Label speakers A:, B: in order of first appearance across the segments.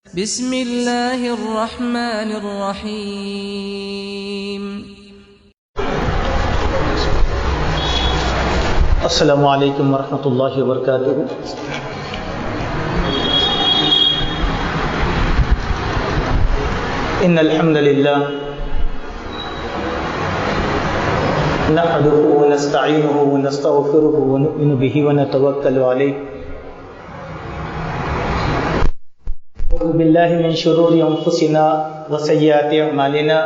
A: بسم اللہ الرحمن الرحیم۔
B: السلام علیکم ورحمۃ اللہ وبرکاتہ۔ ان الحمد للہ نحمده ونستعینه ونستغفره ونؤمن به ونتوکل علیہ، نعوذ باللہ من شرور انفسنا وسیئات اعمالنا،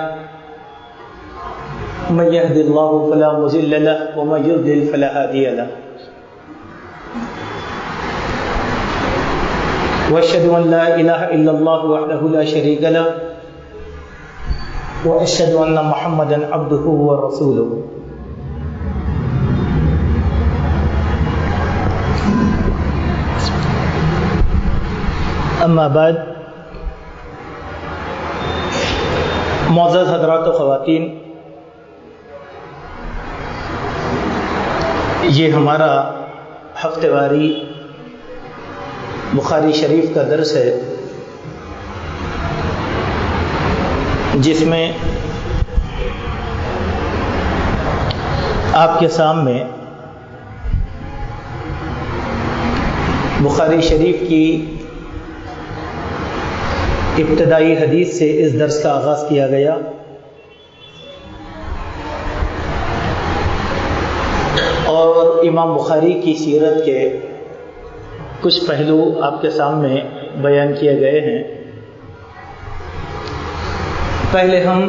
B: من يهد الله فلا مضل له ومن يضلل فلا هادي له، واشهد ان لا اله الا الله وحده لا شريك له، واشهد ان محمدا عبده ورسوله۔ اما بعد، معزز حضرات و خواتین، یہ ہمارا ہفتہ واری بخاری شریف کا درس ہے، جس میں آپ کے سامنے بخاری شریف کی ابتدائی حدیث سے اس درس کا آغاز کیا گیا، اور امام بخاری کی سیرت کے کچھ پہلو آپ کے سامنے بیان کیے گئے ہیں۔ پہلے ہم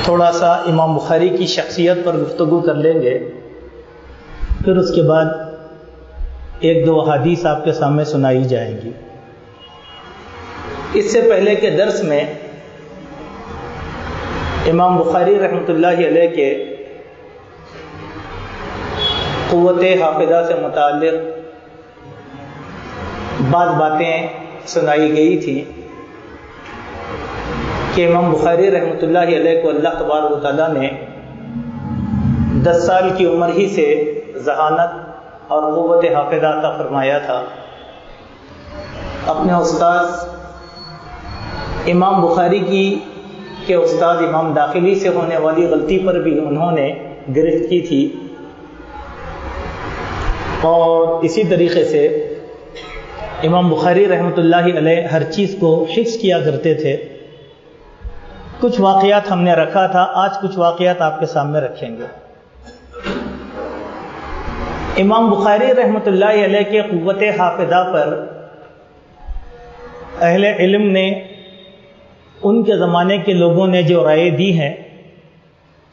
B: تھوڑا سا امام بخاری کی شخصیت پر گفتگو کر لیں گے، پھر اس کے بعد ایک دو حدیث آپ کے سامنے سنائی جائیں گی۔ اس سے پہلے کے درس میں امام بخاری رحمۃ اللہ علیہ کے قوت حافظہ سے متعلق بعض باتیں سنائی گئی تھیں کہ امام بخاری رحمۃ اللہ علیہ کو اللہ تبارک و تعالیٰ نے 10 سال کی عمر ہی سے ذہانت اور قوت حافظہ عطا فرمایا تھا۔ اپنے استاد امام بخاری کے استاد امام داخلی سے ہونے والی غلطی پر بھی انہوں نے گرفت کی تھی، اور اسی طریقے سے امام بخاری رحمۃ اللہ علیہ ہر چیز کو حفظ کیا کرتے تھے۔ کچھ واقعات ہم نے رکھا تھا، آج کچھ واقعات آپ کے سامنے رکھیں گے۔ امام بخاری رحمۃ اللہ علیہ کے قوت حافظہ پر اہل علم نے، ان کے زمانے کے لوگوں نے جو رائے دی ہیں،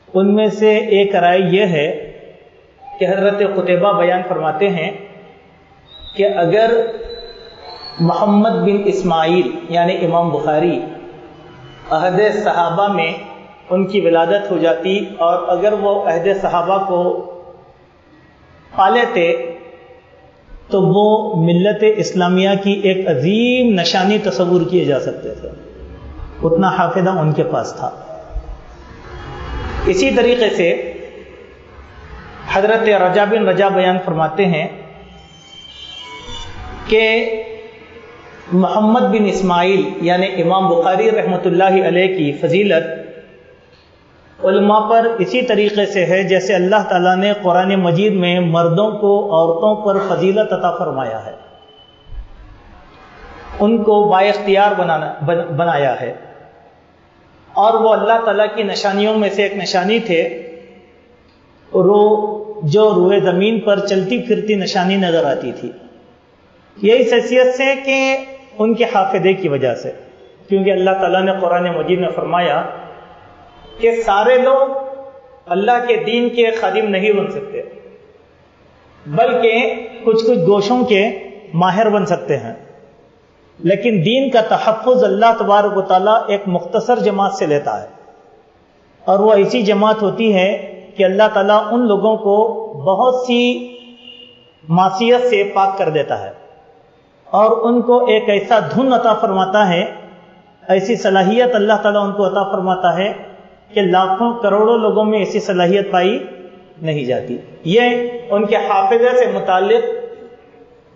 B: ان میں سے ایک رائے یہ ہے کہ حضرت قتیبہ بیان فرماتے ہیں کہ اگر محمد بن اسماعیل یعنی امام بخاری عہد صحابہ میں ان کی ولادت ہو جاتی، اور اگر وہ عہد صحابہ کو پا لیتے تو وہ ملت اسلامیہ کی ایک عظیم نشانی تصور کیے جا سکتے تھے، اتنا حافظہ ان کے پاس تھا۔ اسی طریقے سے حضرت رجا بن رجا بیان فرماتے ہیں کہ محمد بن اسماعیل یعنی امام بخاری رحمۃ اللہ علیہ کی فضیلت علماء پر اسی طریقے سے ہے جیسے اللہ تعالیٰ نے قرآن مجید میں مردوں کو عورتوں پر فضیلت عطا فرمایا ہے، ان کو بااختیار بنایا ہے، اور وہ اللہ تعالیٰ کی نشانیوں میں سے ایک نشانی تھے، جو روئے زمین پر چلتی پھرتی نشانی نظر آتی تھی۔ یہی حیثیت سے کہ ان کے حافظے کی وجہ سے، کیونکہ اللہ تعالیٰ نے قرآن مجید میں فرمایا کہ سارے لوگ اللہ کے دین کے خادم نہیں بن سکتے، بلکہ کچھ گوشوں کے ماہر بن سکتے ہیں، لیکن دین کا تحفظ اللہ تبارک و تعالیٰ ایک مختصر جماعت سے لیتا ہے، اور وہ ایسی جماعت ہوتی ہے کہ اللہ تعالیٰ ان لوگوں کو بہت سی معصیت سے پاک کر دیتا ہے، اور ان کو ایک ایسا دھن عطا فرماتا ہے، ایسی صلاحیت اللہ تعالیٰ ان کو عطا فرماتا ہے کہ لاکھوں کروڑوں لوگوں میں ایسی صلاحیت پائی نہیں جاتی۔ یہ ان کے حافظے سے متعلق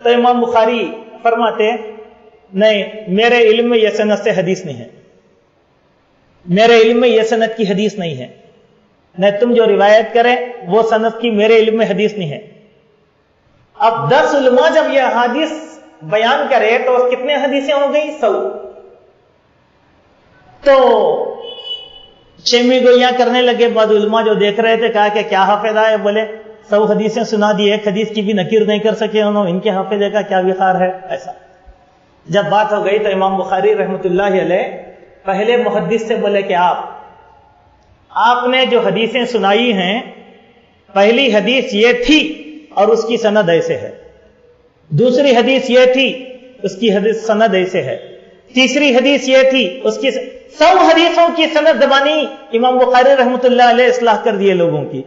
B: تو امام بخاری فرماتے نہیں، میرے علم میں یہ سند سے حدیث نہیں ہے، میرے علم میں یہ سند کی حدیث نہیں ہے، نہ تم جو روایت کریں وہ سند کی میرے علم میں حدیث نہیں ہے۔ اب 10 علماء جب یہ حدیث بیان کرے تو کتنے حدیثیں ہو گئی؟ 100۔ تو چیمی گویاں کرنے لگے بعض علماء جو دیکھ رہے تھے، کہا کہ کیا حافظ ہے؟ بولے 100 حدیثیں سنا دی، ایک حدیث کی بھی نکیر نہیں کر سکے انہوں، ان کے حافظے کا کیا وقار ہے؟ ایسا جب بات ہو گئی تو امام بخاری رحمۃ اللہ علیہ پہلے محدث سے بولے کہ آپ نے جو حدیثیں سنائی ہیں، پہلی حدیث یہ تھی اور اس کی سند ایسے ہے، دوسری حدیث یہ تھی اس کی حدیث سند ایسے ہے، تیسری حدیث یہ تھی اس کی 100 حدیثوں کی سند زبانی امام بخاری رحمۃ اللہ علیہ اصلاح کر دیے لوگوں کی۔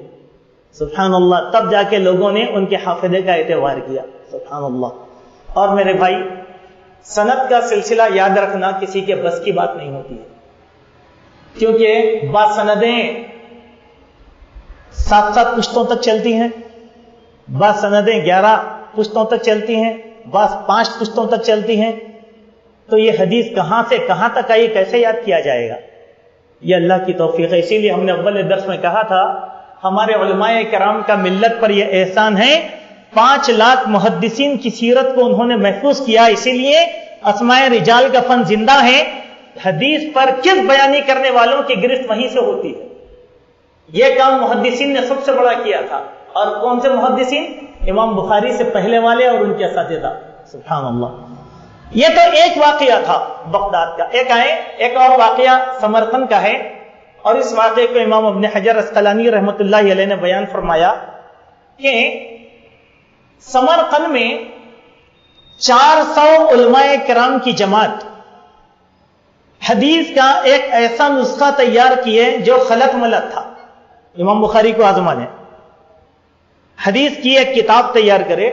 B: سبحان اللہ، تب جا کے لوگوں نے ان کے حافظے کا اعتبار کیا۔ سبحان اللہ۔ اور میرے بھائی، سند کا سلسلہ یاد رکھنا کسی کے بس کی بات نہیں ہوتی ہے، کیونکہ بعض سندیں 7 پشتوں تک چلتی ہیں، بعض سندیں 11 پشتوں تک چلتی ہیں، بعض 5 پشتوں تک چلتی ہیں۔ تو یہ حدیث کہاں سے کہاں تک آئی، کیسے یاد کیا جائے گا؟ یہ اللہ کی توفیق ہے۔ اسی لیے ہم نے اول درس میں کہا تھا، ہمارے علماء کرام کا ملت پر یہ احسان ہے، 5 لاکھ محدثین کی سیرت کو انہوں نے محفوظ کیا، اسی لیے اسماء رجال کا فن زندہ ہے۔ حدیث پر کس بیانی کرنے والوں کی گرفت وہیں سے ہوتی ہے۔ یہ کام محدثین نے سب سے بڑا کیا تھا، اور کون سے محدثین؟ امام بخاری سے پہلے والے اور ان کے اساتذہ۔ سبحان اللہ۔ یہ تو ایک واقعہ تھا بغداد کا۔ ایک اور واقعہ سمرقند کا ہے، اور اس واقعے کو امام ابن حجر اسقلانی رحمۃ اللہ علیہ نے بیان فرمایا کہ سمرقند میں 400 علماء کرام کی جماعت حدیث کا ایک ایسا نسخہ تیار کیے جو خلط ملط تھا۔ امام بخاری کو آزمانے، حدیث کی ایک کتاب تیار کرے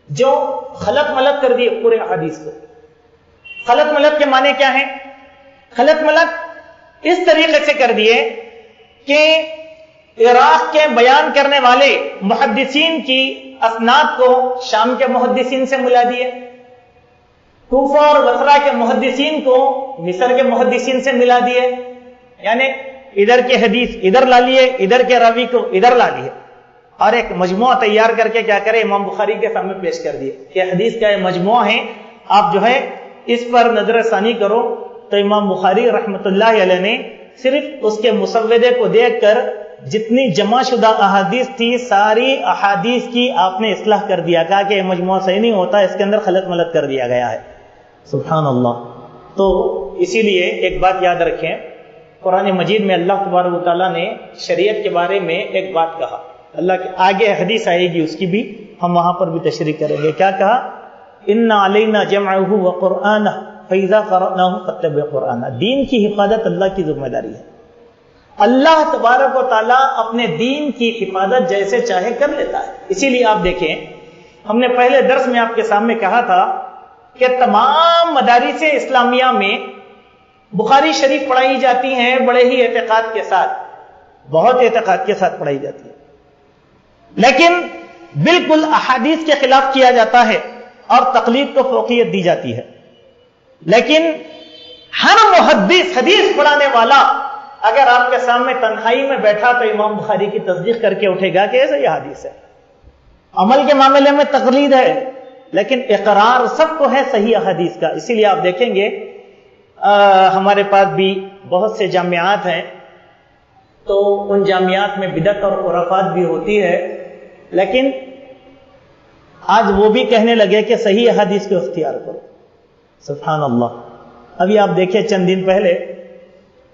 B: جو خلط ملط کر دیے پورے حدیث کو۔ خلط ملط کے معنی کیا ہیں؟ خلط ملط اس طریقے سے کر دیے کہ عراق کے بیان کرنے والے محدثین کی اسناد کو شام کے محدثین سے ملا دیے، کوفہ اور بصرہ کے محدثین کو مصر کے محدثین سے ملا دیے، یعنی ادھر کے حدیث ادھر لا لیے، ادھر کے راوی کو ادھر لا لیے، اور ایک مجموعہ تیار کر کے کیا کرے، امام بخاری کے سامنے پیش کر دیے کہ حدیث کا یہ مجموعہ ہے، آپ جو ہے اس پر نظر ثانی کرو۔ تو امام بخاری رحمۃ اللہ علیہ نے صرف اس کے مسودے کو دیکھ کر جتنی جمع شدہ احادیث تھی ساری احادیث کی آپ نے اصلاح کر دیا، کہا کہ یہ مجموعہ صحیح نہیں ہوتا، اس کے اندر خلط ملط کر دیا گیا ہے۔ سبحان اللہ۔ تو اسی لیے ایک بات یاد رکھیں، قرآن مجید میں اللہ تبارک و تعالیٰ نے شریعت کے بارے میں ایک بات کہا، اللہ کے آگے حدیث آئے گی اس کی بھی ہم وہاں پر بھی تشریح کریں گے۔ کیا کہا؟ ان علینا جمعہ وقرآنہ فاذا قرأناہ فاتبع قرآنہ۔ دین کی حفاظت اللہ کی ذمہ داری ہے۔ اللہ تبارک و تعالیٰ اپنے دین کی حفاظت جیسے چاہے کر لیتا ہے۔ اسی لیے آپ دیکھیں، ہم نے پہلے درس میں آپ کے سامنے کہا تھا کہ تمام مدارس اسلامیہ میں بخاری شریف پڑھائی جاتی ہیں بڑے ہی اعتقاد کے ساتھ، بہت اعتقاد کے ساتھ پڑھائی جاتی ہے، لیکن بالکل احادیث کے خلاف کیا جاتا ہے اور تقلید کو فوقیت دی جاتی ہے۔ لیکن ہر محدث حدیث پڑھانے والا اگر آپ کے سامنے تنہائی میں بیٹھا تو امام بخاری کی تصدیق کر کے اٹھے گا کہ ایسا یہ حدیث ہے۔ عمل کے معاملے میں تقلید ہے، لیکن اقرار سب کو ہے صحیح حدیث کا۔ اسی لیے آپ دیکھیں گے ہمارے پاس بھی بہت سے جامعات ہیں، تو ان جامعات میں بدعت اور خرافات بھی ہوتی ہے، لیکن آج وہ بھی کہنے لگے کہ صحیح حدیث کو اختیار کرو۔ سبحان اللہ۔ ابھی آپ دیکھیں چند دن پہلے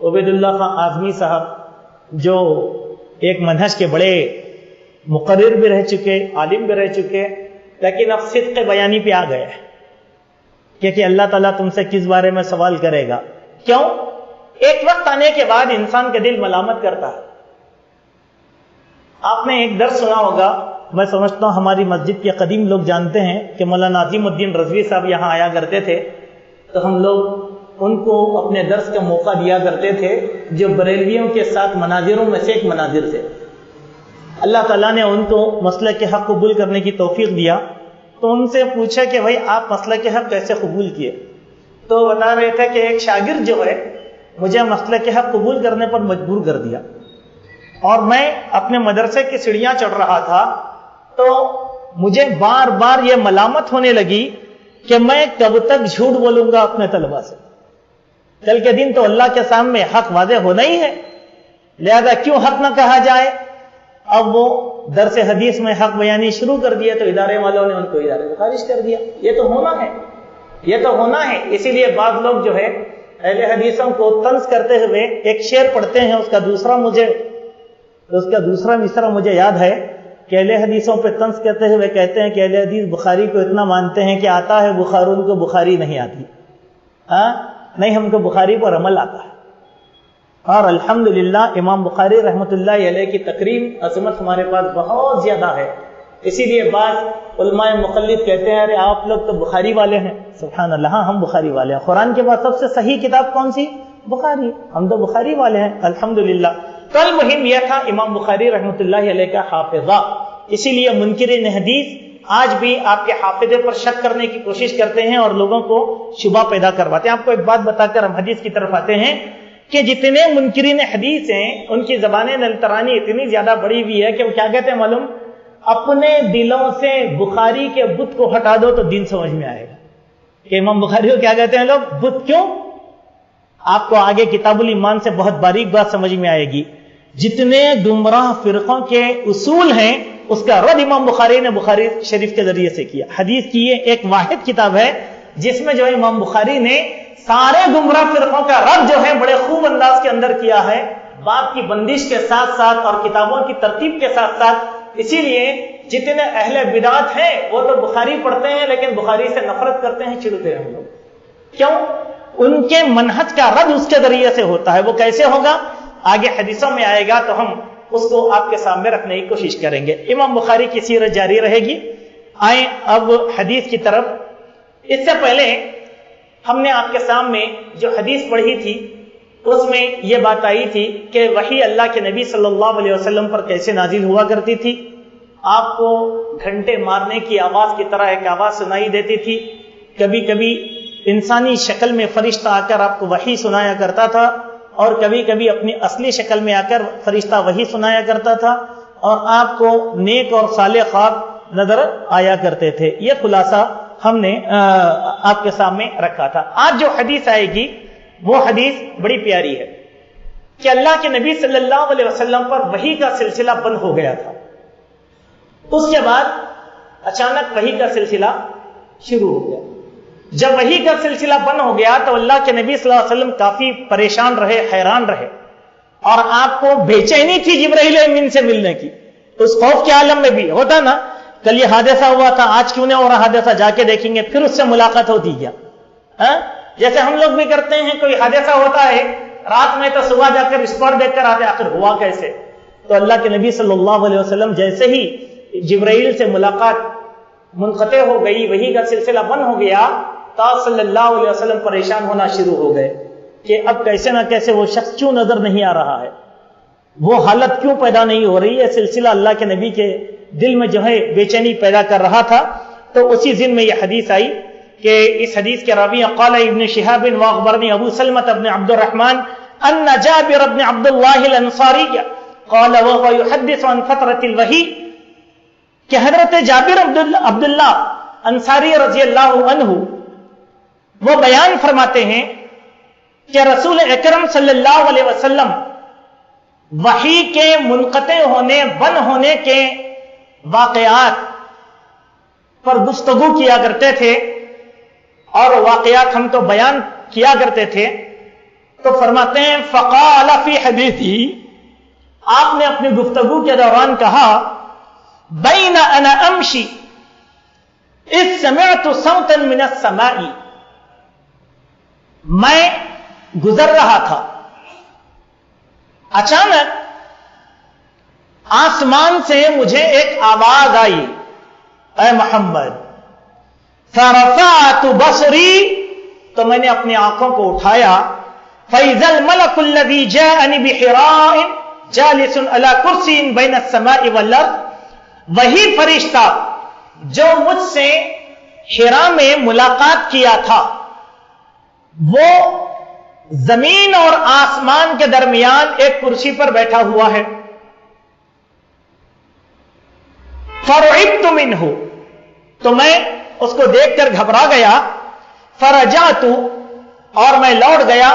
B: عبید اللہ خان اعظمی صاحب جو ایک منہج کے بڑے مقرر بھی رہ چکے، عالم بھی رہ چکے، لیکن اب صدق بیانی پہ آ گئے کہ اللہ تعالیٰ تم سے کس بارے میں سوال کرے گا۔ کیوں؟ ایک وقت آنے کے بعد انسان کا دل ملامت کرتا ہے۔ آپ نے ایک درس سنا ہوگا، میں سمجھتا ہوں ہماری مسجد کے قدیم لوگ جانتے ہیں کہ مولانا عظیم الدین رضوی صاحب یہاں آیا کرتے تھے، تو ہم لوگ ان کو اپنے درس کا موقع دیا کرتے تھے، جو بریلویوں کے ساتھ مناظروں میں سے ایک مناظر تھے۔ اللہ تعالیٰ نے ان کو مسلک کے حق قبول کرنے کی توفیق دیا، تو ان سے پوچھا کہ بھائی آپ مسلک حق کیسے قبول کیے؟ تو بتا رہے تھے کہ ایک شاگرد جو ہے مجھے مسلک حق قبول کرنے پر مجبور کر دیا، اور میں اپنے مدرسے کی سیڑھیاں چڑھ رہا تھا تو مجھے بار بار یہ ملامت ہونے لگی کہ میں کب تک جھوٹ بولوں گا اپنے طلباء سے، کل کے دن تو اللہ کے سامنے حق واضح ہونا ہی ہے، لہذا کیوں حق نہ کہا جائے۔ اب وہ درس حدیث میں حق بیانی شروع کر دیا تو ادارے والوں نے ان کو ادارے سے خارج کر دیا۔ یہ تو ہونا ہے، یہ تو ہونا ہے۔ اسی لیے بعض لوگ جو ہے اہل حدیثوں کو طنز کرتے ہوئے ایک شعر پڑھتے ہیں، اس کا دوسرا مصرع مجھے یاد ہے کہ اہل حدیثوں پہ طنز کرتے ہوئے کہتے ہیں کہ اہل حدیث بخاری کو اتنا مانتے ہیں کہ آتا ہے بخاری، ان کو بخاری نہیں آتی، نہیں ہم کو بخاری پر عمل آتا ہے۔ اور الحمدللہ امام بخاری رحمۃ اللہ علیہ کی تقریم عظمت ہمارے پاس بہت زیادہ ہے، اسی لیے بعض علماء مقلد کہتے ہیں ارے آپ لوگ تو بخاری والے ہیں۔ سبحان اللہ، ہاں ہم بخاری والے ہیں۔ قرآن کے بعد سب سے صحیح کتاب کون سی؟ بخاری، ہم تو بخاری والے ہیں الحمدللہ۔ کل مہم یہ تھا امام بخاری رحمۃ اللہ علیہ کا حافظہ، اسی لیے منکرین حدیث آج بھی آپ کے حافظے پر شک کرنے کی کوشش کرتے ہیں اور لوگوں کو شبہ پیدا کرواتے ہیں۔ آپ کو ایک بات بتا کر ہم حدیث کی طرف آتے ہیں کہ جتنے منکرین حدیث ہیں ان کی زبانیں نلترانی اتنی زیادہ بڑی ہوئی ہے کہ وہ کیا کہتے ہیں معلوم؟ اپنے دلوں سے بخاری کے بت کو ہٹا دو تو دین سمجھ میں آئے گا کہ امام بخاری کو کیا کہتے ہیں لوگ؟ بت۔ کیوں؟ آپ کو آگے کتاب الایمان سے بہت باریک بات سمجھ میں آئے گی۔ جتنے گمراہ فرقوں کے اصول ہیں اس کا رد امام بخاری نے بخاری شریف کے ذریعے سے کیا۔ حدیث کی یہ ایک واحد کتاب ہے جس میں جو ہے امام بخاری نے سارے گمراہ فرقوں کا رد جو ہے بڑے خوب انداز کے اندر کیا ہے، باب کی بندش کے ساتھ ساتھ اور کتابوں کی ترتیب کے ساتھ ساتھ۔ اسی لیے جتنے اہل بدعت ہیں وہ تو بخاری پڑھتے ہیں لیکن بخاری سے نفرت کرتے ہیں، چڑھتے ہیں ہم لوگ۔ کیوں؟ ان کے منہج کا رد اس کے ذریعے سے ہوتا ہے۔ وہ کیسے ہوگا آگے حدیثوں میں آئے گا تو ہم اس کو آپ کے سامنے رکھنے کی کوشش کریں گے۔ امام بخاری کی سیرت جاری رہے گی۔ آئیں اب حدیث کی طرف۔ اس سے پہلے ہم نے آپ کے سامنے جو حدیث پڑھی تھی اس میں یہ بات آئی تھی کہ وحی اللہ کے نبی صلی اللہ علیہ وسلم پر کیسے نازل ہوا کرتی تھی۔ آپ کو گھنٹے مارنے کی آواز کی طرح ایک آواز سنائی دیتی تھی، کبھی کبھی انسانی شکل میں فرشتہ آ کر آپ کو وحی سنایا کرتا تھا، اور کبھی کبھی اپنی اصلی شکل میں آ کر فرشتہ وحی سنایا کرتا تھا، اور آپ کو نیک اور صالح خواب نظر آیا کرتے تھے۔ یہ خلاصہ ہم نے آپ کے سامنے رکھا تھا۔ آج جو حدیث آئے گی وہ حدیث بڑی پیاری ہے کہ اللہ کے نبی صلی اللہ علیہ وسلم پر وحی کا سلسلہ بند ہو گیا تھا، اس کے بعد اچانک وحی کا سلسلہ شروع ہو گیا۔ جب وحی کا سلسلہ بند ہو گیا تو اللہ کے نبی صلی اللہ علیہ وسلم کافی پریشان رہے، حیران رہے، اور آپ کو بے چینی تھی جبرائیل امین سے ملنے کی۔ اس خوف کے عالم میں بھی ہوتا نا، کل یہ حادثہ ہوا تھا، آج کیوں نہیں ہو رہا حادثہ، جا کے دیکھیں گے، پھر اس سے ملاقات ہوتی کیا؟ جیسے ہم لوگ بھی کرتے ہیں، کوئی حادثہ ہوتا ہے رات میں تو صبح جا کر اسپاٹ دیکھ کر آتے آخر ہوا کیسے۔ تو اللہ کے نبی صلی اللہ علیہ وسلم جیسے ہی جبرائیل سے ملاقات منقطع ہو گئی، وحی کا سلسلہ بند ہو گیا، تو صلی اللہ علیہ وسلم پریشان ہونا شروع ہو گئے کہ اب کیسے نہ کیسے وہ شخص کیوں نظر نہیں آ رہا ہے، وہ حالت کیوں پیدا نہیں ہو رہی ہے۔ سلسلہ اللہ کے نبی کے دل میں جو ہے بے چینی پیدا کر رہا تھا۔ تو اسی ضمن میں یہ حدیث آئی کہ اس حدیث کے راوی قال ابن شہاب واخبرني ابو سلمة بن عبد الرحمن ان جابر بن عبد الله الانصاری قال وهو يحدث عن فترة الوحی، کہ حضرت جابر عبداللہ انصاری رضی اللہ عنہ وہ بیان فرماتے ہیں کہ رسول اکرم صلی اللہ علیہ وسلم وحی کے منقطع ہونے بند ہونے کے واقعات پر گفتگو کیا کرتے تھے، اور واقعات ہم تو بیان کیا کرتے تھے۔ تو فرماتے ہیں فقال فی حدیثی، آپ نے اپنی گفتگو کے دوران کہا بین انا امشی اذ سمعت صوتا من السماء، میں گزر رہا تھا، اچانک آسمان سے مجھے ایک آواز آئی، اے محمد، فرفعت بصری، تو میں نے اپنی آنکھوں کو اٹھایا، فَإِذَا الْمَلَكُ الَّذِي جَاءَنِ بِحِرَاءٍ جَالِسٌ عَلَى كُرْسِيٍ بَيْنَ السَّمَاءِ وَالْأَرْضِ، وہی فرشتہ جو مجھ سے حرا میں ملاقات کیا تھا وہ زمین اور آسمان کے درمیان ایک کرسی پر بیٹھا ہوا ہے. فرعبت منہ، تو میں اس کو دیکھ کر گھبرا گیا. فرجعت، اور میں لوٹ گیا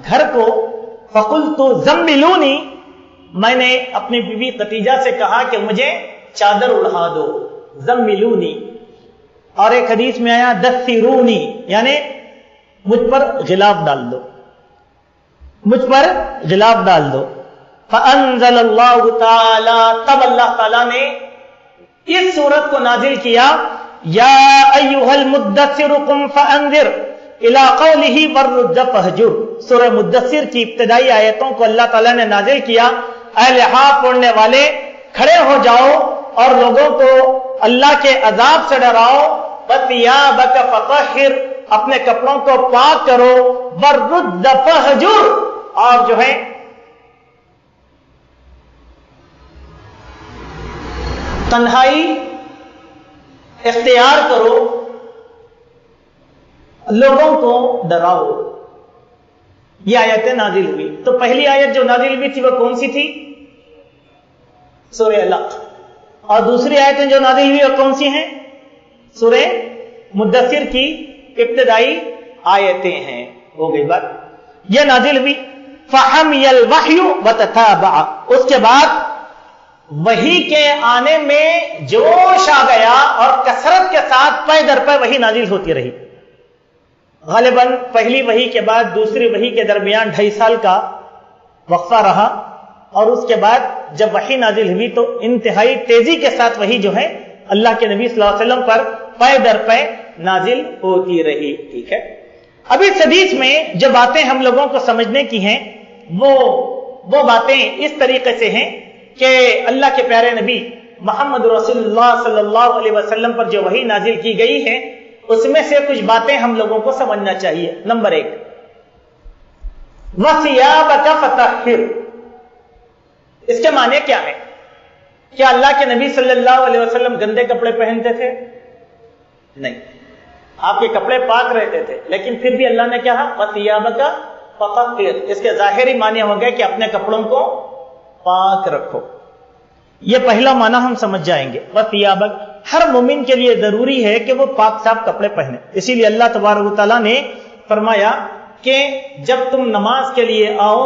B: گھر کو. فقلت زملونی، میں نے اپنی بیوی خدیجہ سے کہا کہ مجھے چادر اڑا دو. زملونی. اور ایک حدیث میں آیا دثرونی، یعنی مجھ پر غلاف ڈال دو، مجھ پر غلاف ڈال دو. فانزل اللہ تعالی، تب اللہ تعالی نے اس سورت کو نازل کیا، یا ایھا المدثر قم فانذر الی قولہ والرجز فہجر. سورہ مدثر کی ابتدائی آیتوں کو اللہ تعالیٰ نے نازل کیا، اے لحاف پڑھنے والے کھڑے ہو جاؤ اور لوگوں کو اللہ کے عذاب سے ڈراؤ. وثیابک فطہر، اپنے کپڑوں کو پاک کرو. والرجز فہجر، اور جو ہے تنہائی اختیار کرو، لوگوں کو ڈراؤ. یہ آیتیں نازل ہوئی. تو پہلی آیت جو نازل ہوئی تھی وہ کون سی تھی؟ سورہ علق. اور دوسری آیتیں جو نازل ہوئی وہ کون سی ہیں؟ سورہ مدثر کی ابتدائی آیتیں ہیں. ہو گئی بات. یہ نازل ہوئی. فحمی الوحی وتتابع، اس کے بعد وحی کے آنے میں جوش آ گیا اور کثرت کے ساتھ پے در پے وحی نازل ہوتی رہی. غالباً پہلی وحی کے بعد دوسری وحی کے درمیان 2.5 سال کا وقفہ رہا، اور اس کے بعد جب وحی نازل ہوئی تو انتہائی تیزی کے ساتھ وحی جو ہے اللہ کے نبی صلی اللہ علیہ وسلم پر پے در پے نازل ہوتی رہی. ٹھیک ہے. اب اس حدیث میں جو باتیں ہم لوگوں کو سمجھنے کی ہیں وہ باتیں اس طریقے سے ہیں کہ اللہ کے پیارے نبی محمد رسول اللہ صلی اللہ علیہ وسلم پر جو وحی نازل کی گئی ہے اس میں سے کچھ باتیں ہم لوگوں کو سمجھنا چاہیے. نمبر 1، وَثِيَابَكَ فَطَهِّرْ، اس کے معنی کیا ہے؟ کیا اللہ کے نبی صلی اللہ علیہ وسلم گندے کپڑے پہنتے تھے؟ نہیں، آپ کے کپڑے پاک رہتے تھے، لیکن پھر بھی اللہ نے کہا وَثِيَابَكَ فَطَهِّرْ. اس کے ظاہری معنی ہو گئے کہ اپنے کپڑوں کو پاک رکھو. یہ پہلا معنی ہم سمجھ جائیں گے. وَثِيَابَكَ، ہر مومن کے لیے ضروری ہے کہ وہ پاک صاف کپڑے پہنے. اسی لیے اللہ تبارک و تعالیٰ نے فرمایا کہ جب تم نماز کے لیے آؤ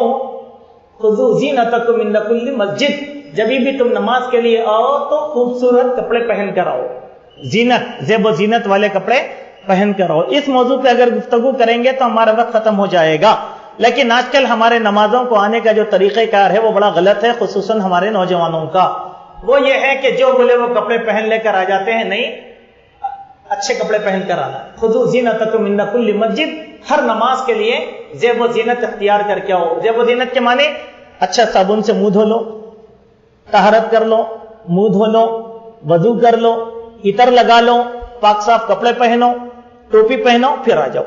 B: خذوا زینتکم عند کل مسجد، جب بھی تم نماز کے لیے آؤ تو خوبصورت کپڑے پہن کر آؤ. زینت، زیب و زینت والے کپڑے پہن کر آؤ. اس موضوع پہ اگر گفتگو کریں گے تو ہمارا وقت ختم ہو جائے گا، لیکن آج کل ہمارے نمازوں کو آنے کا جو طریقہ کار ہے وہ بڑا غلط ہے، خصوصاً ہمارے نوجوانوں کا. وہ یہ ہے کہ جو بولے وہ کپڑے پہن لے کر آ جاتے ہیں. نہیں، اچھے کپڑے پہن کر آنا. خذوا زینتکم عند کل مسجد، ہر نماز کے لیے زیب و زینت اختیار کر کے آؤ. زیب و زینت کے معنی اچھا صابن سے منہ دھو لو، طہارت کر لو، منہ دھو لو، وضو کر لو، عطر لگا لو، پاک صاف کپڑے پہنو، ٹوپی پہنو، پھر آ جاؤ.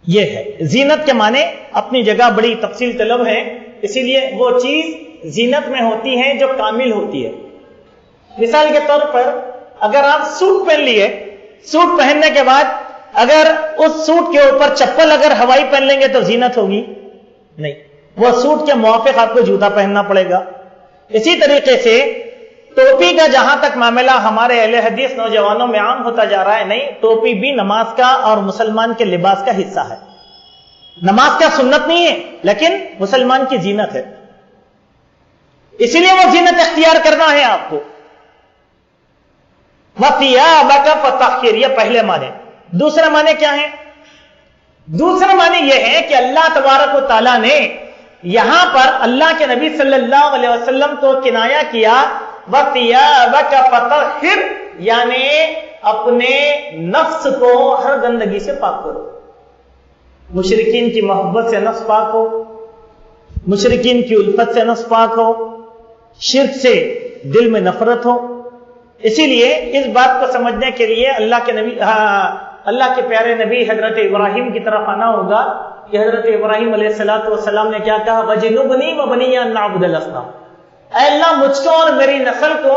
B: یہ ہے زینت کے معنی. اپنی جگہ بڑی تفصیل طلب ہے، اسی لیے وہ چیز زینت میں ہوتی ہے جو کامل ہوتی ہے. مثال کے طور پر اگر آپ سوٹ پہن لیے، سوٹ پہننے کے بعد اگر اس سوٹ کے اوپر چپل اگر ہوائی پہن لیں گے تو زینت ہوگی؟ نہیں، وہ سوٹ کے موافق آپ کو جوتا پہننا پڑے گا. اسی طریقے سے ٹوپی کا جہاں تک معاملہ ہمارے اہل حدیث نوجوانوں میں عام ہوتا جا رہا ہے، نہیں، ٹوپی بھی نماز کا اور مسلمان کے لباس کا حصہ ہے. نماز کا سنت نہیں ہے لیکن مسلمان کی زینت ہے، اسی لیے وہ زینت اختیار کرنا ہے آپ کو. وَثِيَابَكَ فَطَهِّرْ، یہ پہلے معنی. دوسرا معنی کیا ہے؟ دوسرا معنی یہ ہے کہ اللہ تبارک و تعالیٰ نے یہاں پر اللہ کے نبی صلی اللہ علیہ وسلم کو کنایا کیا وَثِيَابَكَ فَطَهِّرْ، یعنی اپنے نفس کو ہر گندگی سے پاک کرو. مشرکین کی محبت سے نفس پاک ہو، مشرکین کی الفت سے نفس پاک ہو، شرک سے دل میں نفرت ہو. اسی لیے اس بات کو سمجھنے کے لیے اللہ کے پیارے نبی حضرت ابراہیم کی طرف آنا ہوگا کہ حضرت ابراہیم علیہ السلام نے کیا کہا؟ وَجْنُبْنِي وَبَنِيَّ أَن نَّعْبُدَ الْأَصْنَامَ، اے اللہ مجھ کو اور میری نسل کو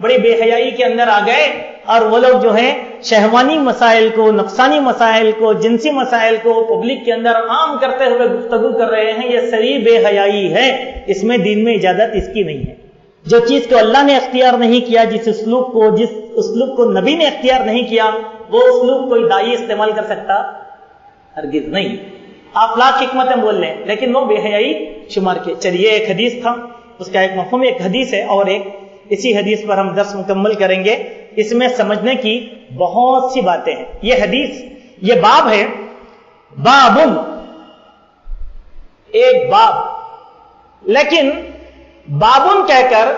B: بڑی بے حیائی کے اندر آ گئے اور وہ لوگ جو ہیں شہوانی مسائل کو، نقصانی مسائل کو، جنسی مسائل کو پبلک کے اندر عام کرتے ہوئے گفتگو کر رہے ہیں. یہ سری بے حیائی ہے، اس میں دین میں اجازت اس کی نہیں ہے. جو چیز کو اللہ نے اختیار نہیں کیا، جس اسلوب کو نبی نے اختیار نہیں کیا، وہ اسلوب کوئی دائی استعمال کر سکتا؟ ہرگز نہیں. آپ لاکھ حکمتیں بول لیں لیکن وہ بے حیائی شمار کے. چلیے ایک حدیث تھا، اس کا ایک مفہوم ایک حدیث ہے، اور ایک اسی حدیث پر ہم درس مکمل کریں گے. اس میں سمجھنے کی بہت سی باتیں ہیں. یہ حدیث، یہ باب ہے، بابن، ایک باب، لیکن بابن کہہ کر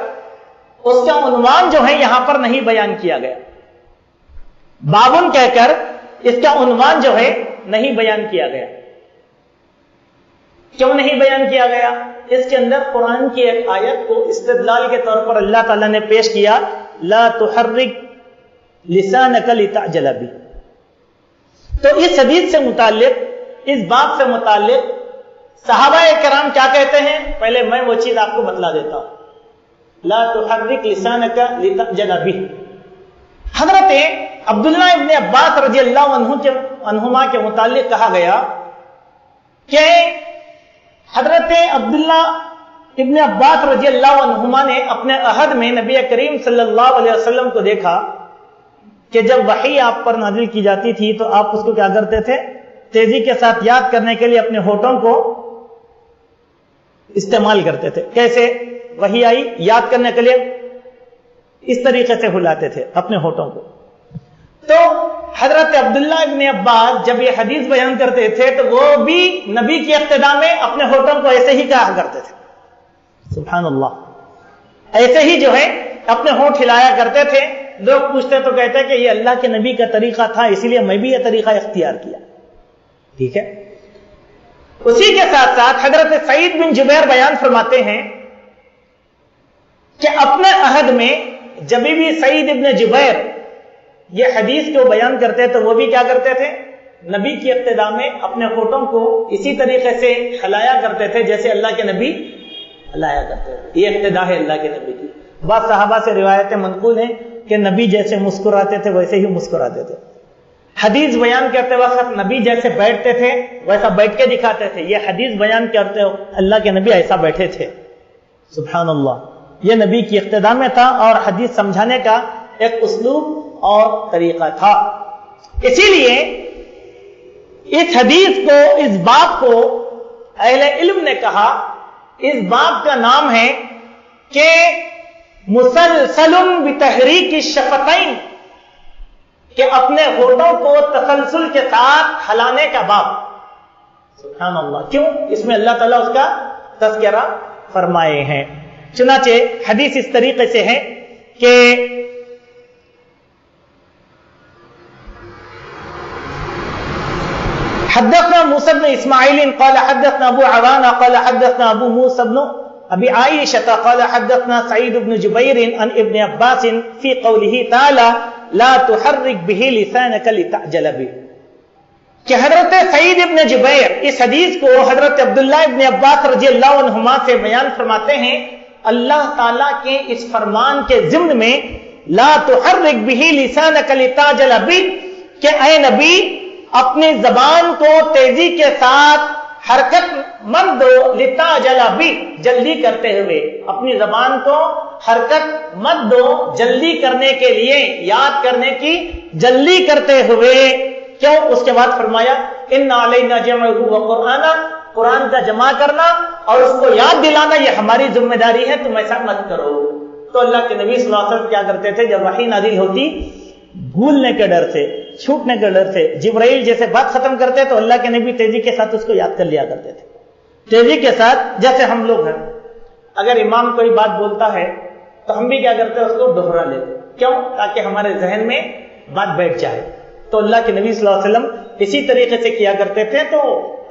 B: اس کا عنوان جو ہے یہاں پر نہیں بیان کیا گیا. بابن کہہ کر اس کا عنوان جو ہے نہیں بیان کیا گیا. کیوں نہیں بیان کیا گیا؟ اس کے اندر قرآن کی ایک آیت کو استدلال کے طور پر اللہ تعالیٰ نے پیش کیا، لا تحرک لسانک لتعجل بہ. تو اس حدیث سے متعلق، اس باب سے متعلق صحابہ کرام کیا کہتے ہیں؟ پہلے میں وہ چیز آپ کو بتلا دیتا ہوں. لا تحرک لسانک لتعجل بہ. حضرت عبداللہ ابن عباس رضی اللہ عنہما کے متعلق کہا گیا کہ حضرت عبداللہ ابن عباس رضی اللہ عنہما نے اپنے عہد میں نبی کریم صلی اللہ علیہ وسلم کو دیکھا کہ جب وحی آپ پر نازل کی جاتی تھی تو آپ اس کو کیا کرتے تھے؟ تیزی کے ساتھ یاد کرنے کے لیے اپنے ہونٹوں کو استعمال کرتے تھے. کیسے؟ وحی آئی، یاد کرنے کے لیے اس طریقے سے ہلاتے تھے اپنے ہونٹوں کو. تو حضرت عبداللہ ابن عباس جب یہ حدیث بیان کرتے تھے تو وہ بھی نبی کی اقتداء میں اپنے ہونٹوں کو ایسے ہی کہا کرتے تھے. سبحان اللہ، ایسے ہی جو ہے اپنے ہونٹ ہلایا کرتے تھے. لوگ پوچھتے تو کہتے کہ یہ اللہ کے نبی کا طریقہ تھا، اسی لیے میں بھی یہ طریقہ اختیار کیا. ٹھیک ہے. اسی کے ساتھ ساتھ حضرت سعید بن جبیر بیان فرماتے ہیں کہ اپنے عہد میں جب بھی سعید ابن جبیر یہ حدیث کو بیان کرتے تو وہ بھی کیا کرتے تھے؟ نبی کی اقتداء میں اپنے ہونٹوں کو اسی طریقے سے ہلایا کرتے تھے جیسے اللہ کے نبی ہلایا کرتے تھے. یہ اقتداء ہے اللہ کے نبی کی. بعض صحابہ سے روایتیں منقول ہیں کہ نبی جیسے مسکراتے تھے ویسے ہی مسکراتے تھے. حدیث بیان کرتے وقت نبی جیسے بیٹھتے تھے ویسا بیٹھ کے دکھاتے تھے. یہ حدیث بیان کرتے اللہ کے نبی ایسا بیٹھے تھے. سبحان اللہ، یہ نبی کی اقتداء میں تھا اور حدیث سمجھانے کا ایک اسلوب اور طریقہ تھا. اسی لیے اس حدیث کو، اس باب کو اہل علم نے کہا، اس باب کا نام ہے کہ مسلسل بتحریک الشفتین، کہ اپنے ہونٹوں کو تسلسل کے ساتھ ہلانے کا باب. سبحان اللہ. کیوں؟ اس میں اللہ تعالیٰ اس کا تذکرہ فرمائے ہیں. چنانچہ حدیث اس طریقے سے ہے کہ حدثنا موسى بن اسماعيل قال حدثنا ابو عوانة قال حدثنا ابو موسى بن ابي عائشة قال حدثنا سعيد بن جبير عن ابن عباس في قوله تعالى لا تحرك به لسانك لتعجل به. کہ حضرت سعید ابن جبیر اس حدیث کو حضرت عبداللہ ابن عباس رضی اللہ عنہما سے بیان فرماتے ہیں اللہ تعالیٰ کے اس فرمان کے ضمن میں لا تحرک به لسانك لتعجل به، کہ اے نبی اپنی زبان کو تیزی کے ساتھ حرکت مت دو، لتعجل به، جلدی کرتے ہوئے اپنی زبان کو حرکت مت دو جلدی کرنے کے لیے، یاد کرنے کی جلدی کرتے ہوئے. کیوں؟ اس کے بعد فرمایا ان علینا جمعہ وقرآن، قرآن کا جمع کرنا اور اس کو یاد دلانا یہ ہماری ذمہ داری ہے، تم ایسا مت کرو. تو اللہ کے نبی صلی اللہ علیہ وسلم کیا کرتے تھے؟ جب وحی نازل ہوتی، بھولنے کے ڈر سے، چھوٹنے کے ڈر سے جبرائیل جیسے بات ختم کرتے تو اللہ کے نبی تیزی کے ساتھ اس کو یاد کر لیا کرتے تھے. تیزی کے ساتھ، جیسے ہم لوگ ہیں اگر امام کوئی بات بولتا ہے تو ہم بھی کیا کرتے ہیں؟ اس کو دوہرا لیتے. کیوں؟ تاکہ ہمارے ذہن میں بات بیٹھ جائے. تو اللہ کے نبی صلی اللہ علیہ وسلم اسی طریقے سے کیا کرتے تھے. تو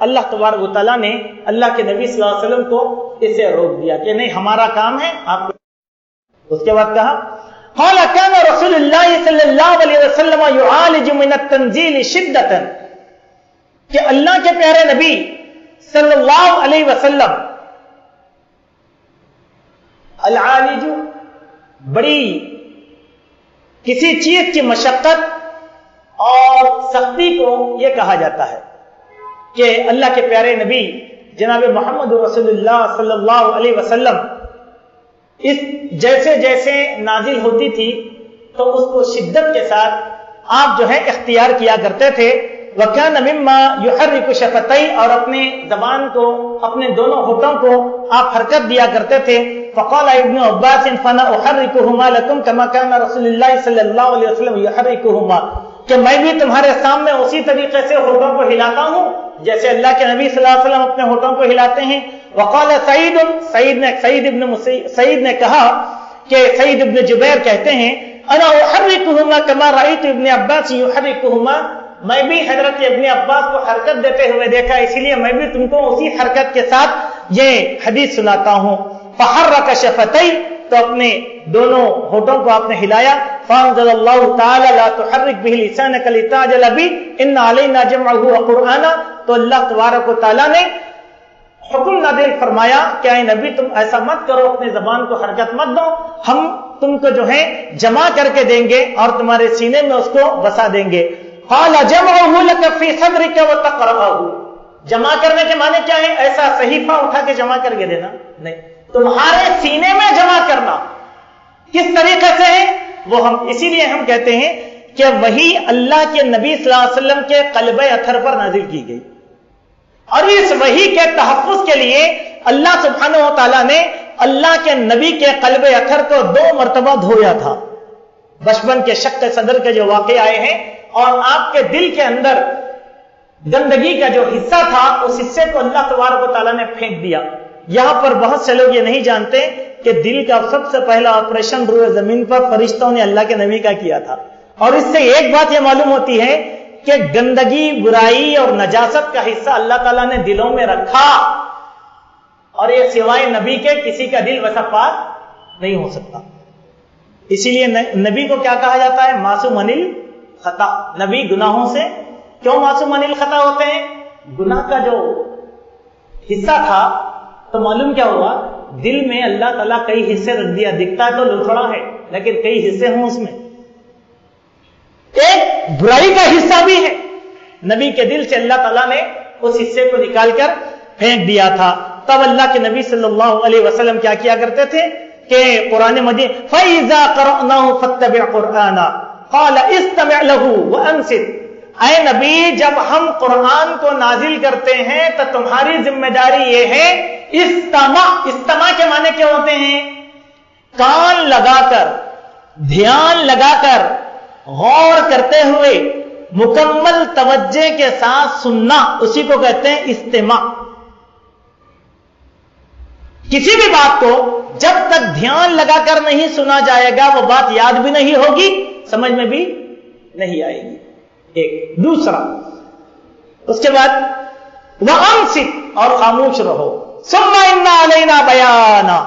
B: اللہ تبارک و تعالیٰ نے اللہ کے نبی صلی اللہ علیہ وسلم کو اس سے روک دیا کہ نہیں، ہمارا کام ہے آپ کو. اس کے بعد کہا قال كان رسول الله صلی اللہ علیہ وسلم يعالج من التنزيل شدة، کہ اللہ کے پیارے نبی صلی اللہ علیہ وسلم العالج بڑی کسی چیز کی مشقت اور سختی کو یہ کہا جاتا ہے کہ اللہ کے پیارے نبی جناب محمد رسول اللہ صلی اللہ علیہ وسلم اس جیسے جیسے نازل ہوتی تھی تو اس کو شدت کے ساتھ آپ جو ہے اختیار کیا کرتے تھے. وَكَانَ مِمَّا يُحَرِّكُ شَفَتَيْهِ اور اپنے زبان کو اپنے دونوں ہونٹوں کو آپ حرکت دیا کرتے تھے. فَقَالَ ابن عباس فَأَنَا أُحَرِّكُهُمَا لَكُمْ كَمَا كَانَ رسول اللہ صلی اللہ علیہ وسلم يُحَرِّكُهُمَا کہ میں بھی تمہارے سامنے اسی طریقے سے ہونٹوں کو ہلاتا ہوں جیسے اللہ کے نبی صلی اللہ علیہ وسلم اپنے ہونٹوں کو ہلاتے ہیں. وقال سعید نے کہا کہ سعید ابن جبیر کہتے ہیں انا احرکهما كما رأيت ابن عباس يحركهما میں بھی حضرت ابن عباس کو حرکت دیتے ہوئے دیکھا اس لیے میں بھی تم کو اسی حرکت کے ساتھ یہ حدیث سناتا ہوں. فحرك شفتي تو اپنے دونوں ہونٹوں کو آپ نے ہلایا. فانزل اللہ تعالی لا تحرك به لسانك لتعجل به ان علينا جمعه وقرآنا تو اللہ تبارک و تعالی نے حکم نازل فرمایا کہ اے نبی تم ایسا مت کرو اپنے زبان کو حرکت مت دو ہم تم کو جو ہے جمع کر کے دیں گے اور تمہارے سینے میں اس کو بسا دیں گے. قال جمعه لك في صدرك وتقرأه جمع کرنے کے معنی کیا ہے؟ ایسا صحیفہ اٹھا کے جمع کر کے دینا نہیں تمہارے سینے میں جمع کرنا. کس طریقے سے ہے وہ ہم اسی لیے ہم کہتے ہیں کہ وہی اللہ کے نبی صلی اللہ علیہ وسلم کے قلب اطہر پر نازل کی گئی اور اس وحی کے تحفظ کے لیے اللہ سبحانہ و تعالیٰ نے اللہ کے نبی کے قلب اطہر کو 2 مرتبہ دھویا تھا. بچپن کے شق صدر کے جو واقع آئے ہیں اور آپ کے دل کے اندر گندگی کا جو حصہ تھا اس حصے کو اللہ تبارک و تعالیٰ نے پھینک دیا. یہاں پر بہت سے لوگ یہ نہیں جانتے کہ دل کا سب سے پہلا آپریشن روئے زمین پر فرشتوں نے اللہ کے نبی کا کیا تھا. اور اس سے ایک بات یہ معلوم ہوتی ہے کہ گندگی برائی اور نجاست کا حصہ اللہ تعالیٰ نے دلوں میں رکھا اور یہ سوائے نبی کے کسی کا دل ویسا پاک نہیں ہو سکتا. اسی لیے نبی کو کیا کہا جاتا ہے؟ معصوم انل خطا. نبی گناہوں سے کیوں معصوم انل خطا ہوتے ہیں؟ گناہ کا جو حصہ تھا تو معلوم کیا ہوا دل میں اللہ تعالیٰ کئی حصے رکھ دیا. دکھتا ہے تو لوتھڑا ہے لیکن کئی حصے ہوں اس میں ایک برائی کا حصہ بھی ہے. نبی کے دل سے اللہ تعالیٰ نے اس حصے کو نکال کر پھینک دیا تھا. تب اللہ کے نبی صلی اللہ علیہ وسلم کیا کیا کرتے تھے کہ قرآن مجید فَإِذَا قَرَأْنَاهُ فَاتَّبِعْ قُرْآنًا قَالَ اسْتَمِعْ لَهُ وَأَنصِتْ اے نبی جب ہم قرآن کو نازل کرتے ہیں تو تمہاری ذمہ داری یہ ہے استماع کے معنی کیا ہوتے ہیں؟ کان لگا کر دھیان لگا کر غور کرتے ہوئے مکمل توجہ کے ساتھ سننا اسی کو کہتے ہیں استماع. کسی بھی بات کو جب تک دھیان لگا کر نہیں سنا جائے گا وہ بات یاد بھی نہیں ہوگی سمجھ میں بھی نہیں آئے گی. ایک دوسرا اس کے بعد وَأَنصِتْ اور خاموش رہو. ثُمَّ إِنَّ عَلَيْنَا بَيَانًا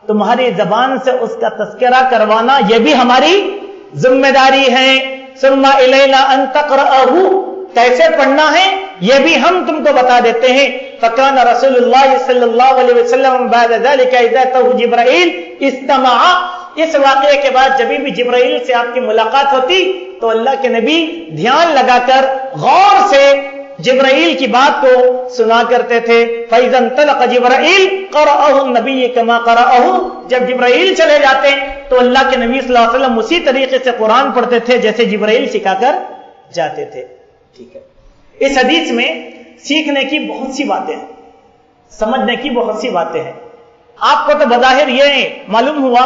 B: تمہاری زبان سے اس کا تذکرہ کروانا یہ بھی ہماری ذمہ داری ہے. ثُمَّ إِلَيْنَا أَن تَقْرَأَهُ کیسے پڑھنا ہے یہ بھی ہم تم کو بتا دیتے ہیں. فَكَانَ رسول اللہ صلی اللہ علیہ وسلم بعد ذلك إذا أتاه جبرائیل استمع اس واقعے کے بعد جب بھی جبرائیل سے آپ کی ملاقات ہوتی تو اللہ کے نبی دھیان لگا کر غور سے جبرائیل کی بات کو سنا کرتے تھے. فَإِذَا انطَلَقَ جِبْرَائِيلُ قَرَأَهُ النَّبِيُّ كَمَا قَرَأَهُ جب جبرائیل چلے جاتے تو اللہ کے نبی صلی اللہ علیہ وسلم اسی طریقے سے قرآن پڑھتے تھے جیسے جبرائیل سکھا کر جاتے تھے. ٹھیک ہے. اس حدیث میں سیکھنے کی بہت سی باتیں ہیں سمجھنے کی بہت سی باتیں ہیں. آپ کو تو بظاہر یہ معلوم ہوا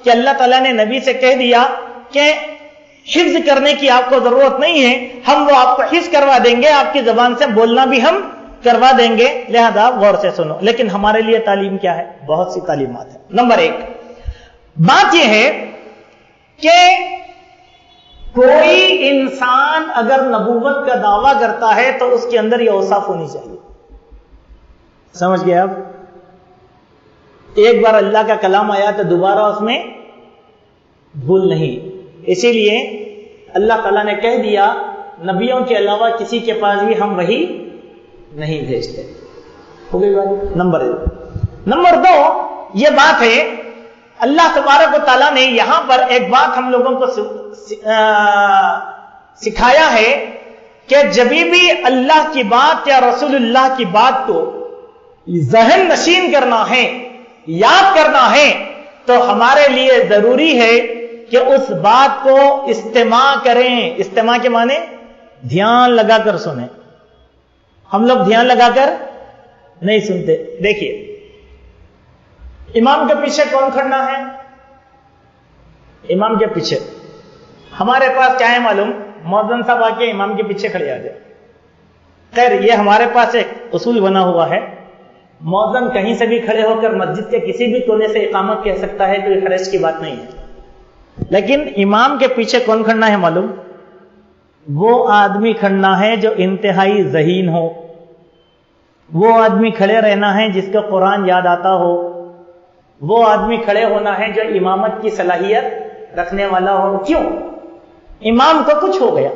B: کہ اللہ تعالیٰ نے نبی سے کہہ دیا کہ حفظ کرنے کی آپ کو ضرورت نہیں ہے ہم وہ آپ کو حفظ کروا دیں گے آپ کی زبان سے بولنا بھی ہم کروا دیں گے لہذا غور سے سنو. لیکن ہمارے لیے تعلیم کیا ہے؟ بہت سی تعلیمات ہیں. نمبر 1 بات یہ ہے کہ کوئی انسان اگر نبوت کا دعویٰ کرتا ہے تو اس کے اندر یہ اوصاف ہونی چاہیے. سمجھ گئے آپ؟ ایک بار اللہ کا کلام آیا تو دوبارہ اس میں بھول نہیں. اسی لیے اللہ تعالیٰ نے کہہ دیا نبیوں کے علاوہ کسی کے پاس بھی ہم وحی نہیں بھیجتے. ہو گئی بات. نمبر 2 یہ بات ہے اللہ تبارک و تعالیٰ نے یہاں پر ایک بات ہم لوگوں کو سکھایا ہے کہ جب بھی اللہ کی بات یا رسول اللہ کی بات کو ذہن نشین کرنا ہے، یاد کرنا ہے، تو ہمارے لیے ضروری ہے کہ اس بات کو استماع کریں۔ استماع کے معنی دھیان لگا کر سنیں۔ ہم لوگ دھیان لگا کر نہیں سنتے۔ دیکھیے، امام کے پیچھے کون کھڑنا ہے؟ امام کے پیچھے ہمارے پاس کیا ہے معلوم؟ مؤذن صاحب آ کے امام کے پیچھے کھڑے آ جائے۔ خیر، یہ ہمارے پاس ایک اصول بنا ہوا ہے، مؤذن کہیں سے بھی کھڑے ہو کر مسجد کے کسی بھی کونے سے اقامت کہہ سکتا ہے، کوئی حرج کی بات نہیں ہے۔ لیکن امام کے پیچھے کون کھڑنا ہے معلوم؟ وہ آدمی کھڑنا ہے جو انتہائی ذہین ہو، وہ آدمی کھڑے رہنا ہے جس کو قرآن یاد آتا ہو، وہ آدمی کھڑے ہونا ہے جو امامت کی صلاحیت رکھنے والا ہو۔ کیوں؟ امام کو کچھ ہو گیا،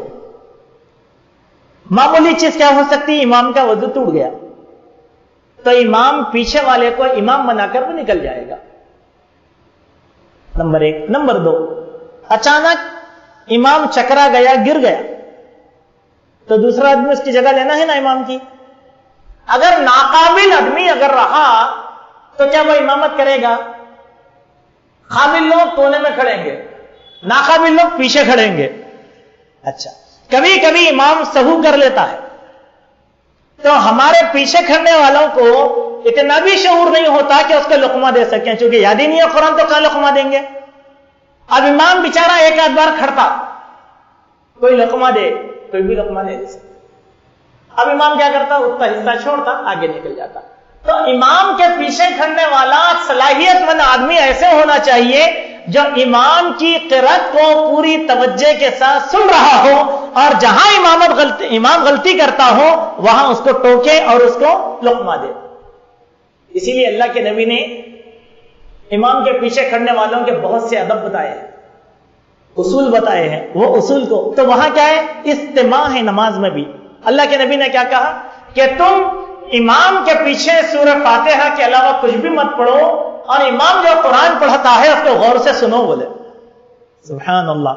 B: معمولی چیز کیا ہو سکتی؟ امام کا وضو ٹوٹ گیا، تو امام پیچھے والے کو امام بنا کر وہ نکل جائے گا، نمبر ایک۔ نمبر دو، اچانک امام چکرا گیا، گر گیا، تو دوسرا آدمی اس کی جگہ لینا ہے نا امام کی۔ اگر ناقابل آدمی اگر رہا تو کیا وہ امامت کرے گا؟ قابل لوگ کونے میں کھڑیں گے، ناقابل لوگ پیچھے کھڑیں گے۔ اچھا، کبھی کبھی امام سہو کر لیتا ہے، تو ہمارے پیچھے کھڑنے والوں کو اتنا بھی شعور نہیں ہوتا کہ اس کو لقمہ دے سکیں، چونکہ یاد ہی نہیں ہے قرآن، تو کہاں لقمہ دیں گے؟ اب امام بیچارہ ایک آدھ بار کھڑتا، کوئی لقمہ دے، کوئی بھی لقمہ نہیں دے سکتا۔ اب امام کیا کرتا؟ اتنا حصہ چھوڑتا، آگے نکل جاتا۔ تو امام کے پیچھے کھڑنے والا صلاحیت مند آدمی ایسے ہونا چاہیے جو امام کی قرأت کو پوری توجہ کے ساتھ سن رہا ہو، اور جہاں امام غلطی کرتا ہو وہاں اس کو ٹوکے اور اس کو لقمہ دے۔ اسی لیے اللہ کے نبی نے امام کے پیچھے کھڑنے والوں کے بہت سے ادب بتائے ہیں، اصول بتائے ہیں۔ وہ اصول کو تو وہاں کیا ہے؟ استماع ہے۔ نماز میں بھی اللہ کے نبی نے کیا کہا کہ تم امام کے پیچھے سورہ فاتحہ کے علاوہ کچھ بھی مت پڑھو، اور امام جو قرآن پڑھتا ہے اس کو غور سے سنو۔ بولے سبحان اللہ۔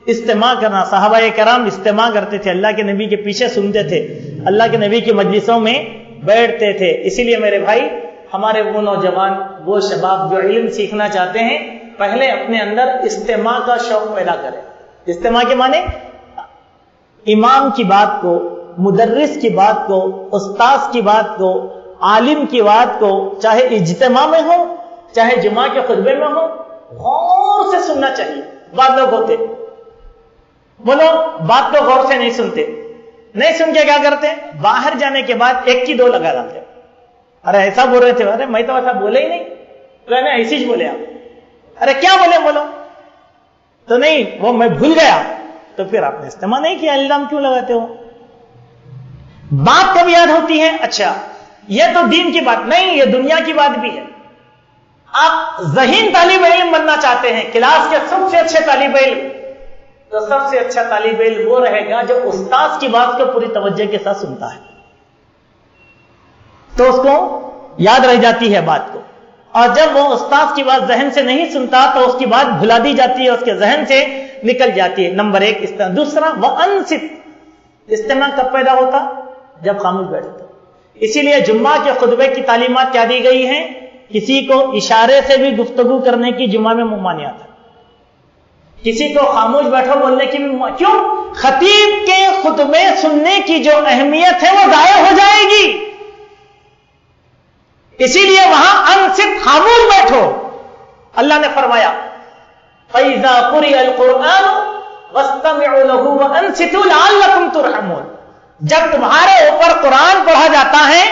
B: استماع کرنا، صحابہ کرام استماع کرتے تھے، اللہ کے نبی کے پیچھے سنتے تھے، اللہ کے نبی کی مجلسوں میں بیٹھتے تھے۔ اسی لیے میرے بھائی، ہمارے وہ نوجوان، وہ شباب جو علم سیکھنا چاہتے ہیں، پہلے اپنے اندر استماع کا شوق پیدا کریں۔ استماع کے معنی امام کی بات کو، مدرس کی بات کو، استاذ کی بات کو، عالم کی بات کو، چاہے اجتماع میں ہو چاہے جمعہ کے خطبے میں ہو، غور سے سننا چاہیے۔ بعض لوگ ہوتے وہ لوگ بات کو غور سے نہیں سنتے، نہیں سن کے کیا کرتے؟ باہر جانے کے بعد ایک کی دو لگا ڈالتے۔ ارے ایسا بول رہے تھے، ارے میں تو ایسا بولے ہی نہیں، میں ایسے ہی بولے آپ، ارے کیا بولے بولو تو نہیں، وہ میں بھول گیا، تو پھر آپ نے استعمال نہیں کیا، الزام کیوں لگاتے ہو؟ بات کب یاد ہوتی ہے؟ اچھا یہ تو دین کی بات نہیں، یہ دنیا کی بات بھی ہے۔ آپ ذہین طالب علم بننا چاہتے ہیں، کلاس کے سب سے اچھے طالب علم، تو سب سے اچھا طالب علم وہ رہے گا جو استاذ کی بات کو پوری توجہ کے ساتھ سنتا ہے، تو اس کو یاد رہ جاتی ہے بات کو۔ اور جب وہ استاذ کی بات ذہن سے نہیں سنتا تو اس کی بات بھلا دی جاتی ہے، اس کے ذہن سے نکل جاتی ہے۔ نمبر ایک استماع۔ دوسرا وَأَنصِتْ، استماع کب پیدا ہوتا؟ جب خاموش بیٹھتا۔ اسی لیے جمعہ کے خطبے کی تعلیمات کیا دی گئی ہیں؟ کسی کو اشارے سے بھی گفتگو کرنے کی جمعہ میں ممانعت ہے، کسی کو خاموش بیٹھو بولنے کی بھی کیوں؟ خطیب کے خطبے سننے کی جو اہمیت ہے وہ ضائع ہو جائے گی، اسی لیے وہاں انصت، خاموش بیٹھو۔ اللہ نے فرمایا فَإِذَا قُرِئَ الْقُرْآنُ وَاسْتَمِعُوا لَهُ وَأَنصِتُوا لَعَلَّكُمْ تُرْحَمُونَ۔ جب تمہارے اوپر قرآن پڑھا جاتا ہے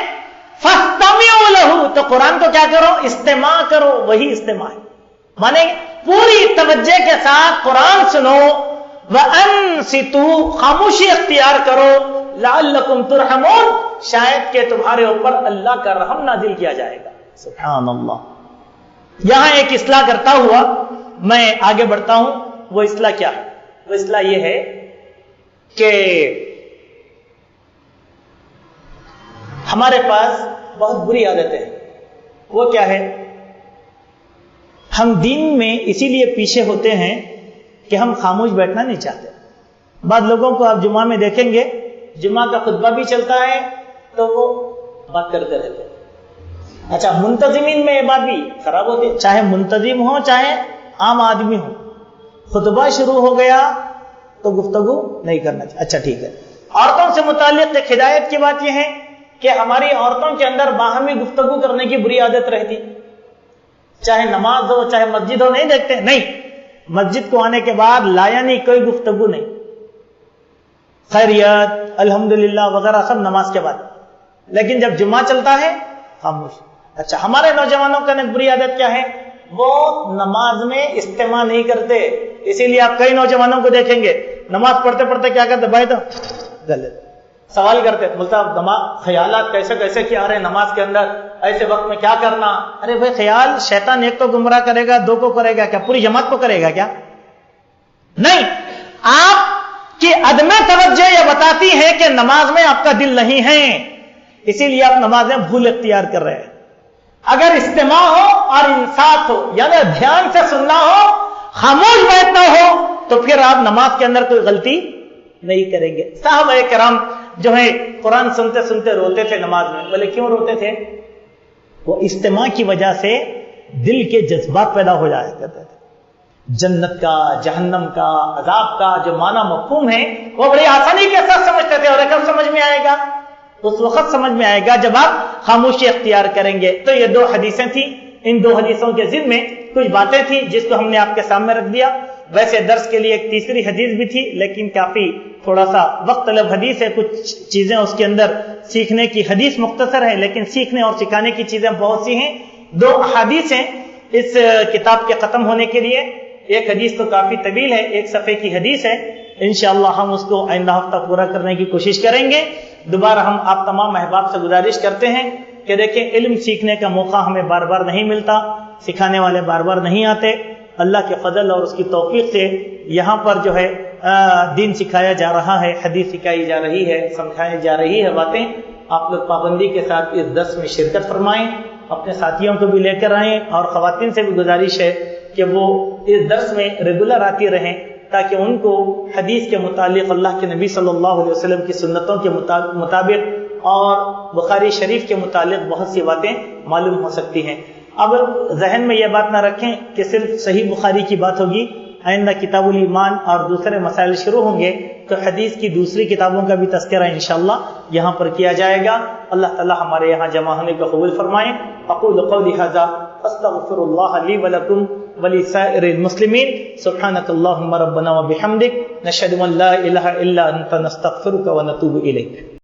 B: فَاسْتَمِعُوا لَهُ، تو قرآن کو کیا کرو؟ استماع کرو، وہی استماع ہے، مانے پوری توجہ کے ساتھ قرآن سنو، وَأَنصِتُوا، خاموشی اختیار کرو، لَعَلَّكُمْ تُرْحَمُونَ، شاید کہ تمہارے اوپر اللہ کا رحم نازل کیا جائے گا۔ سبحان اللہ۔ یہاں ایک اصلاح کرتا ہوا میں آگے بڑھتا ہوں۔ وہ اصلاح کیا ہے؟ وہ اصلاح یہ ہے کہ ہمارے پاس بہت بری عادت ہے۔ وہ کیا ہے؟ ہم دین میں اسی لیے پیچھے ہوتے ہیں کہ ہم خاموش بیٹھنا نہیں چاہتے. بعض لوگوں کو آپ جمعہ میں دیکھیں گے، جمعہ کا خطبہ بھی چلتا ہے تو وہ بات کرتے رہتے ہیں. اچھا، منتظمین میں یہ بات بھی خراب ہوتی ہے، چاہے منتظم ہو چاہے عام آدمی ہو، خطبہ شروع ہو گیا تو گفتگو نہیں کرنا چاہیے. اچھا ٹھیک ہے. عورتوں سے متعلق ایک ہدایت کی بات یہ ہے کہ ہماری عورتوں کے اندر باہمی گفتگو کرنے کی بری عادت رہتی، چاہے نماز ہو چاہے مسجد ہو. نہیں دیکھتے، نہیں، مسجد کو آنے کے بعد لایا نہیں، کوئی گفتگو نہیں، خیریت الحمدللہ وغیرہ سب نماز کے بعد. لیکن جب جمعہ چلتا ہے خاموش. اچھا، ہمارے نوجوانوں کا ایک بری عادت کیا ہے، وہ نماز میں استماع نہیں کرتے. اسی لیے آپ کئی نوجوانوں کو دیکھیں گے نماز پڑھتے پڑھتے کیا کرتے، بھائی تو غلط سوال کرتے، بولتا خیالات کیسے کیسے کیا آ رہے ہیں نماز کے اندر، ایسے وقت میں کیا کرنا. ارے بھائی، خیال شیطان ایک تو گمراہ کرے گا، دو کو کرے گا کیا، پوری جماعت کو کرے گا کیا؟ نہیں. آپ کی عدم توجہ یہ بتاتی ہے کہ نماز میں آپ کا دل نہیں ہے، اسی لیے آپ نماز میں بھول اختیار کر رہے ہیں. اگر استماع ہو اور انصات ہو، یعنی دھیان سے سننا ہو، خاموش بیٹھنا ہو، تو پھر آپ نماز کے اندر کوئی غلطی نہیں کریں گے. صحابہ کرام جو ہے قرآن سنتے سنتے روتے تھے نماز میں. بولے کیوں روتے تھے؟ وہ استماع کی وجہ سے دل کے جذبات پیدا ہو جایا کرتے تھے. جنت کا، جہنم کا، عذاب کا جو معنی مفہوم ہے وہ بڑی آسانی کے ساتھ سمجھتے تھے. اور کب سمجھ میں آئے گا؟ اس وقت سمجھ میں آئے گا جب آپ خاموشی اختیار کریں گے. تو یہ دو حدیثیں تھیں. ان دو حدیثوں کے ضمن میں کچھ باتیں تھیں جس کو ہم نے آپ کے سامنے رکھ دیا. ویسے درس کے لیے ایک تیسری حدیث بھی تھی، لیکن کافی تھوڑا سا وقت طلب حدیث ہے، کچھ چیزیں اس کے اندر سیکھنے کی، حدیث مختصر ہے لیکن سیکھنے اور سکھانے کی چیزیں بہت سی ہیں. دو احادیث ہیں اس کتاب کے ختم ہونے کے لیے. ایک حدیث تو کافی طویل ہے، 1 صفحے کی حدیث ہے. انشاءاللہ ہم اس کو آئندہ ہفتہ پورا کرنے کی کوشش کریں گے. دوبارہ ہم آپ تمام احباب سے گزارش کرتے ہیں کہ دیکھیں، علم سیکھنے کا موقع ہمیں بار بار نہیں ملتا، سکھانے والے بار بار نہیں آتے. اللہ کے فضل اور اس کی توفیق سے یہاں پر جو ہے دین سکھایا جا رہا ہے، حدیث سکھائی جا رہی ہے، سمجھائی جا رہی ہے باتیں. آپ لوگ پابندی کے ساتھ اس درس میں شرکت فرمائیں، اپنے ساتھیوں کو بھی لے کر آئیں، اور خواتین سے بھی گزارش ہے کہ وہ اس درس میں ریگولر آتی رہیں تاکہ ان کو حدیث کے متعلق، اللہ کے نبی صلی اللہ علیہ وسلم کی سنتوں کے مطابق اور بخاری شریف کے متعلق بہت سی باتیں معلوم ہو سکتی ہیں. اب ذہن میں یہ بات نہ رکھیں کہ صرف صحیح بخاری کی بات ہوگی. آئندہ کتاب الایمان اور دوسرے مسائل شروع ہوں گے تو حدیث کی دوسری کتابوں کا بھی تذکرہ انشاءاللہ یہاں پر کیا جائے گا. اللہ تعالی ہمارے یہاں جمع ہونے کو قبول فرمائیں. اقول قولی ھذا استغفر اللہ لی ولکم ولسائر المسلمین. سبحانک اللہم ربنا وبحمدک، نشہد ان لا الہ الا انت، نستغفرک ونتوب الیک.